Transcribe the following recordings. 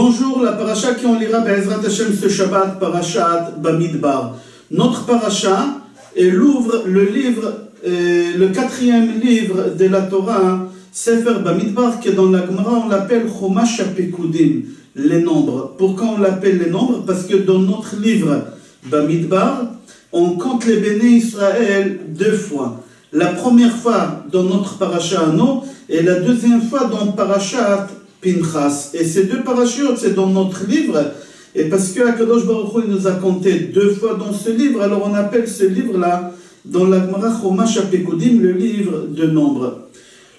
Bonjour, la paracha qu'on lira Be'ezrat Hashem ce Shabbat, parashat Bamidbar. Notre paracha ouvre le livre, le quatrième livre de la Torah, Sefer Bamidbar, que dans la Gemara on l'appelle Chumash HaPekudim, les nombres. Pourquoi on l'appelle les nombres? Parce que dans notre livre Bamidbar, on compte les béné Israël deux fois. La première fois dans notre paracha à nous, et la deuxième fois dans parashat Pinchas. Et ces deux parachutes, c'est dans notre livre. Et parce que Akadosh Baruch Hu nous a compté deux fois dans ce livre, alors on appelle ce livre-là, dans la Gemara Chumash HaPekudim, le livre de nombres.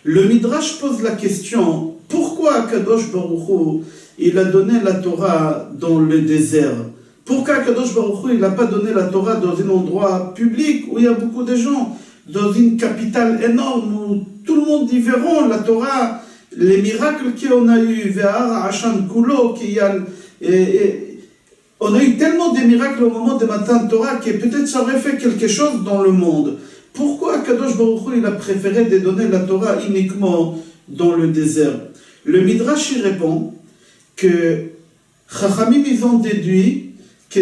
Le Midrash pose la question, pourquoi Akadosh Baruch Hu, il a donné la Torah dans le désert? Pourquoi Akadosh Baruch Hu, il n'a pas donné la Torah dans un endroit public où il y a beaucoup de gens, dans une capitale énorme où tout le monde y verront la Torah? Les miracles qu'on a eu, Ve'ar Hashan Kulo, on a eu tellement de miracles au moment de Matan Torah que peut-être ça aurait fait quelque chose dans le monde. Pourquoi Kadosh Baruch Hu, il a préféré de donner la Torah uniquement dans le désert? Le Midrash y répond que Chachamim, ils ont déduit que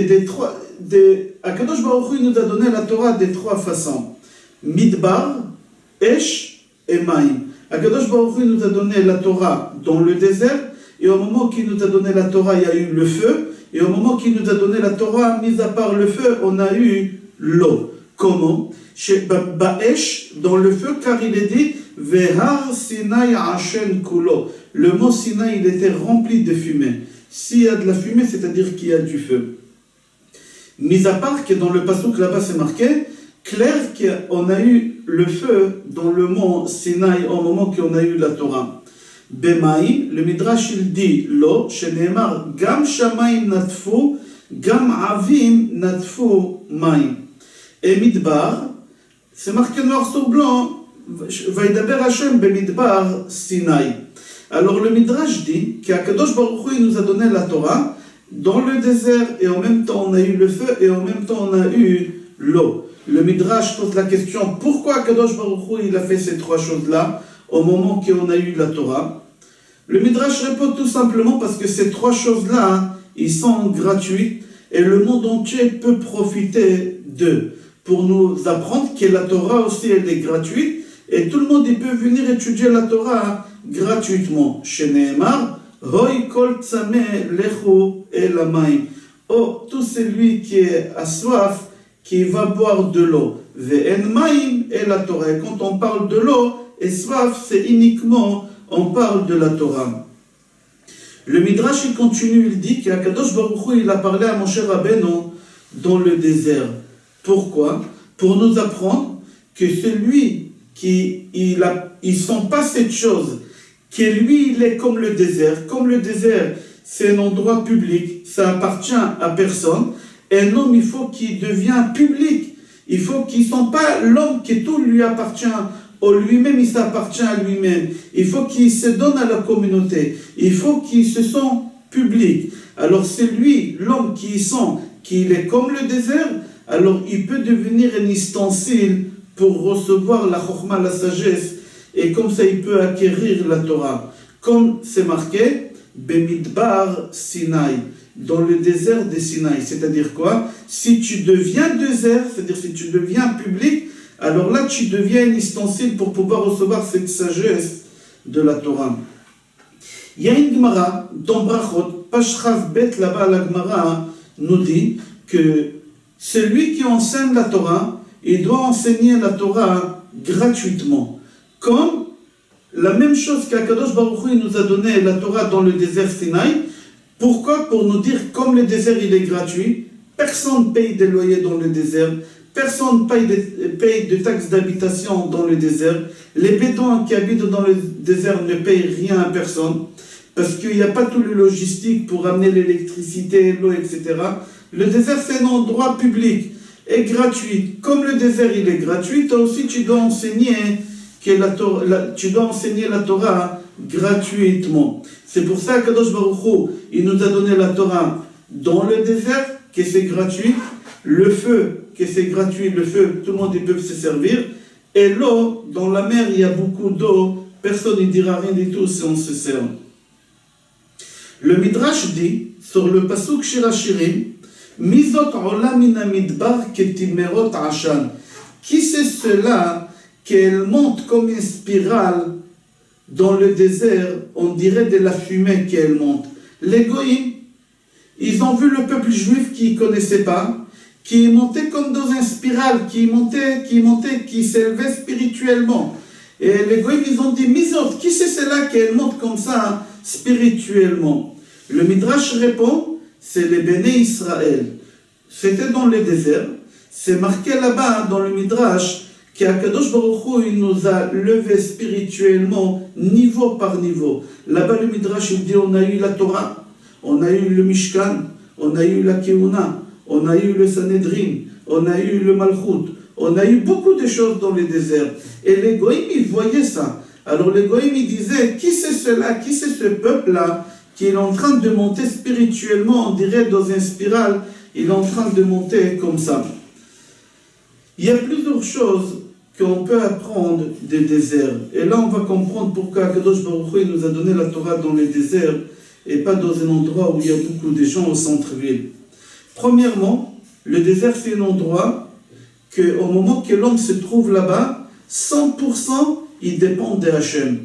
Kadosh Baruch Hu nous a donné la Torah de trois façons: Midbar, Esh et Maïm. Akadosh Baruch Hu nous a donné la Torah dans le désert, et au moment qu'il nous a donné la Torah, il y a eu le feu, et au moment qu'il nous a donné la Torah, mis à part le feu, on a eu l'eau. Comment? Chez Ba'esh, dans le feu, car il est dit Vehar Sinai Hashen Kulo. Le mot Sinai, il était rempli de fumée. S'il y a de la fumée, c'est-à-dire qu'il y a du feu. Mis à part que dans le passouk là-bas, c'est marqué clair qu'on a eu le feu dans le mont Sinaï au moment qu'on a eu la Torah. Bemaïm, le Midrash il dit Lo, Sheneemar, Gam Shamaim Natfu, Gam Avim Natfu Maïm. Et Midbar, c'est marqué noir sur blanc, Vaidaber Hashem Bemidbar Sinaï. Alors le Midrash dit qu'Akadosh Baruch Hu nous a donné la Torah dans le désert, et en même temps on a eu le feu, et en même temps on a eu l'eau. Le Midrash pose la question, pourquoi Kadosh Baruch Hu, il a fait ces trois choses-là au moment qu'on a eu la Torah? Le Midrash répond tout simplement parce que ces trois choses-là, ils sont gratuits, et le monde entier peut profiter d'eux, pour nous apprendre que la Torah aussi, elle est gratuite, et tout le monde il peut venir étudier la Torah gratuitement. Sheneemar, Hoi kol tzameh lechu el hamayim. Oh, tout celui qui est à soif, qui va boire de l'eau. Ve'en maïm et la Torah. Et quand on parle de l'eau, et soif, c'est uniquement, on parle de la Torah. Le Midrash, il continue, il dit qu'Akadosh Baruch Hu, il a parlé à Moshe Rabbeinu dans le désert. Pourquoi? Pour nous apprendre que celui qui, il sent pas cette chose, que lui, il est comme le désert. Comme le désert, c'est un endroit public, ça appartient à personne. Un homme, il faut qu'il devienne public. Il faut qu'il ne sente pas l'homme que tout lui appartient, ou lui-même, il s'appartient à lui-même. Il faut qu'il se donne à la communauté. Il faut qu'il se sente public. Alors c'est lui, l'homme qui sent qu'il est comme le désert, alors il peut devenir un ustensile pour recevoir la chokhma, la sagesse, et comme ça il peut acquérir la Torah. Comme c'est marqué, Bemidbar Sinaï, dans le désert de Sinaï. C'est-à-dire quoi? Si tu deviens désert, c'est-à-dire si tu deviens public, alors là tu deviens un ustensile pour pouvoir recevoir cette sagesse de la Torah. Il y a une Gemara dans Brachot, Pashchav Bet, là-bas la Gemara nous dit que celui qui enseigne la Torah, il doit enseigner la Torah gratuitement. Comme la même chose qu'Akadosh Baruch Hu nous a donné la Torah dans le désert Sinaï. Pourquoi? Pour nous dire, comme le désert il est gratuit, personne ne paye des loyers dans le désert, personne ne paye de taxes d'habitation dans le désert, les bédouins qui habitent dans le désert ne payent rien à personne, parce qu'il n'y a pas tout le logistique pour amener l'électricité, l'eau, etc. Le désert c'est un endroit public et gratuit. Comme le désert il est gratuit, toi aussi tu dois enseigner la Torah gratuitement. C'est pour ça que Kadosh Baruch Hu, il nous a donné la Torah dans le désert, que c'est gratuit, le feu, que c'est gratuit, le feu, tout le monde peut se servir, et l'eau, dans la mer, il y a beaucoup d'eau, personne ne dira rien du tout si on se sert. Le Midrash dit, sur le pasuk Shir Hashirim, Mizot ola mina midbar ketimerot ashan. Qui c'est cela qu'elle monte comme une spirale dans le désert, on dirait de la fumée qu'elle monte. Les goïms, ils ont vu le peuple juif qui ne connaissait pas, qui montait comme dans une spirale, qui montait, qui s'élevait spirituellement. Et les goïms, ils ont dit, Mizot, qui c'est cela qu'elle monte comme ça spirituellement? Le Midrash répond, c'est les Béné Israël. C'était dans le désert. C'est marqué là-bas, dans le Midrash, qu'Akadosh Baruch Hu, il nous a levés spirituellement, niveau par niveau. Là-bas, le Midrash, il dit, on a eu la Torah, on a eu le Mishkan, on a eu la Keuna, on a eu le Sanhedrin, on a eu le Malchut, on a eu beaucoup de choses dans le désert. Et les Goïms, ils voyaient ça. Alors les Goïms, ils disaient, qui c'est cela, qui c'est ce peuple-là, qui est en train de monter spirituellement, on dirait dans une spirale, il est en train de monter comme ça. Il y a plusieurs choses qu'on peut apprendre des déserts. Et là, on va comprendre pourquoi Akadosh Baruch Hu nous a donné la Torah dans les déserts et pas dans un endroit où il y a beaucoup de gens au centre-ville. Premièrement, le désert, c'est un endroit qu'au moment que l'homme se trouve là-bas, 100% il dépend de Hachem.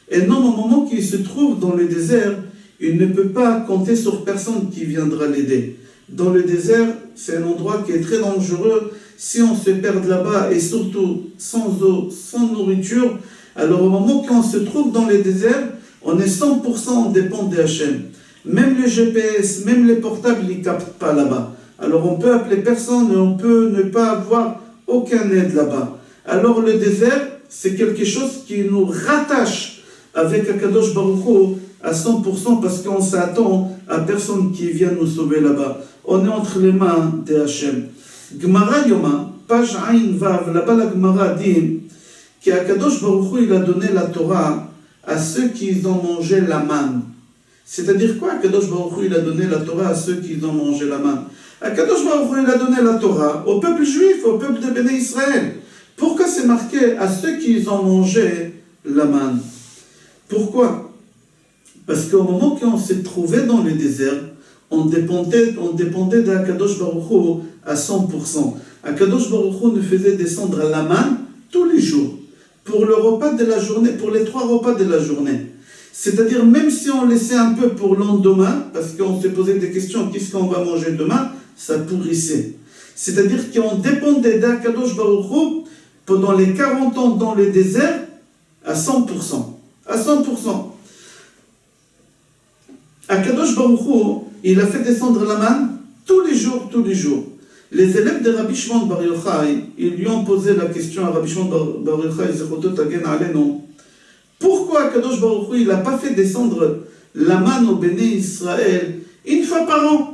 Et non, au moment qu'il se trouve dans le désert, il ne peut pas compter sur personne qui viendra l'aider. Dans le désert, c'est un endroit qui est très dangereux. Si on se perd là-bas, et surtout sans eau, sans nourriture, alors au moment qu'on se trouve dans le désert, on est 100% dépend de Hachem. Même le GPS, même les portables, ils ne captent pas là-bas. Alors on peut appeler personne et on peut ne pas avoir aucun aide là-bas. Alors le désert, c'est quelque chose qui nous rattache avec Akadosh Baruch Hu à 100% parce qu'on s'attend à personne qui vient nous sauver là-bas. On est entre les mains de Hachem. Gemara Yoma, page Ain Vav, là-bas la Gemara dit qu'Akadosh Baruch Hu, il a donné la Torah à ceux qui ont mangé la manne. C'est-à-dire quoi, Akadosh Baruch Hu, il a donné la Torah à ceux qui ont mangé la manne? Akadosh Baruch Hu, il a donné la Torah au peuple juif, au peuple de Béné Israël. Pourquoi c'est marqué à ceux qui ont mangé la manne? Pourquoi? Parce qu'au moment qu'on s'est trouvé dans le désert, on dépendait d'Akadosh Baruch Hu à 100%. Akadosh Baruch Hu nous faisait descendre la manne tous les jours, pour le repas de la journée, pour les 3 repas de la journée. C'est-à-dire, même si on laissait un peu pour le lendemain, parce qu'on se posait des questions, qu'est-ce qu'on va manger demain, ça pourrissait. C'est-à-dire qu'on dépendait d'Akadosh Baruch Hu pendant les 40 ans dans le désert à 100%. À 100%. Akadosh Baruch Hu, il a fait descendre la manne tous les jours, tous les jours. Les élèves de Rabbi Shimon Bar Yochai, ils lui ont posé la question à Rabbi Shimon Bar Yochai, pourquoi Akadosh Baruch Hu, il n'a pas fait descendre la manne au Béné Israël une fois par an?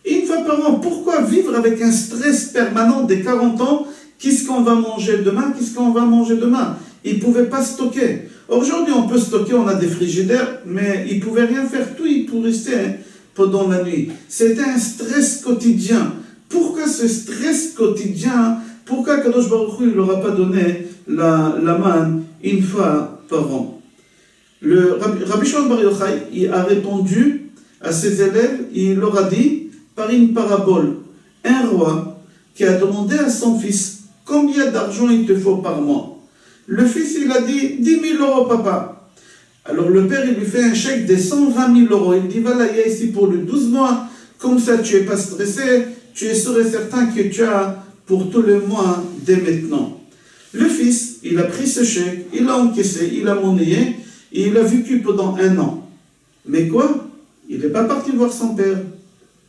Une fois par an. Pourquoi vivre avec un stress permanent des 40 ans? Qu'est-ce qu'on va manger demain? Qu'est-ce qu'on va manger demain? Ils ne pouvaient pas stocker. Aujourd'hui, on peut stocker, on a des frigidaires, mais ils ne pouvaient rien faire, tout, ils pourrissaient pendant la nuit. C'était un stress quotidien. Pourquoi ce stress quotidien? Pourquoi Kadosh Baruch Hu ne leur a pas donné la manne une fois par an? Le Rabbi Shimon Bar Yochai, il a répondu à ses élèves, il leur a dit, par une parabole, un roi qui a demandé à son fils, combien d'argent il te faut par mois? Le fils, il a dit, 10 000 euros, papa. Alors le père, il lui fait un chèque de 120 000 euros. Il dit, voilà, il y a ici pour le 12 mois. Comme ça, tu n'es pas stressé. Tu es sûr et certain que tu as pour tous les mois dès maintenant. Le fils, il a pris ce chèque, il l'a encaissé, il l'a monnayé, et il a vécu pendant 1 an. Mais quoi? Il n'est pas parti voir son père.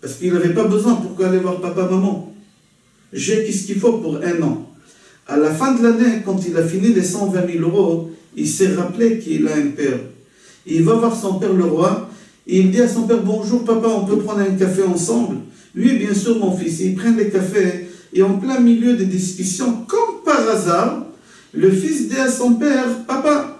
Parce qu'il n'avait pas besoin. Pourquoi aller voir papa, maman? J'ai qu'est-ce qu'il faut pour 1 an. À la fin de l'année, quand il a fini les 120 000 euros, il s'est rappelé qu'il a un père. Il va voir son père, le roi, et il dit à son père, bonjour papa, on peut prendre un café ensemble? Oui, bien sûr mon fils. Ils prennent les cafés, et en plein milieu des discussions, comme par hasard, le fils dit à son père, papa,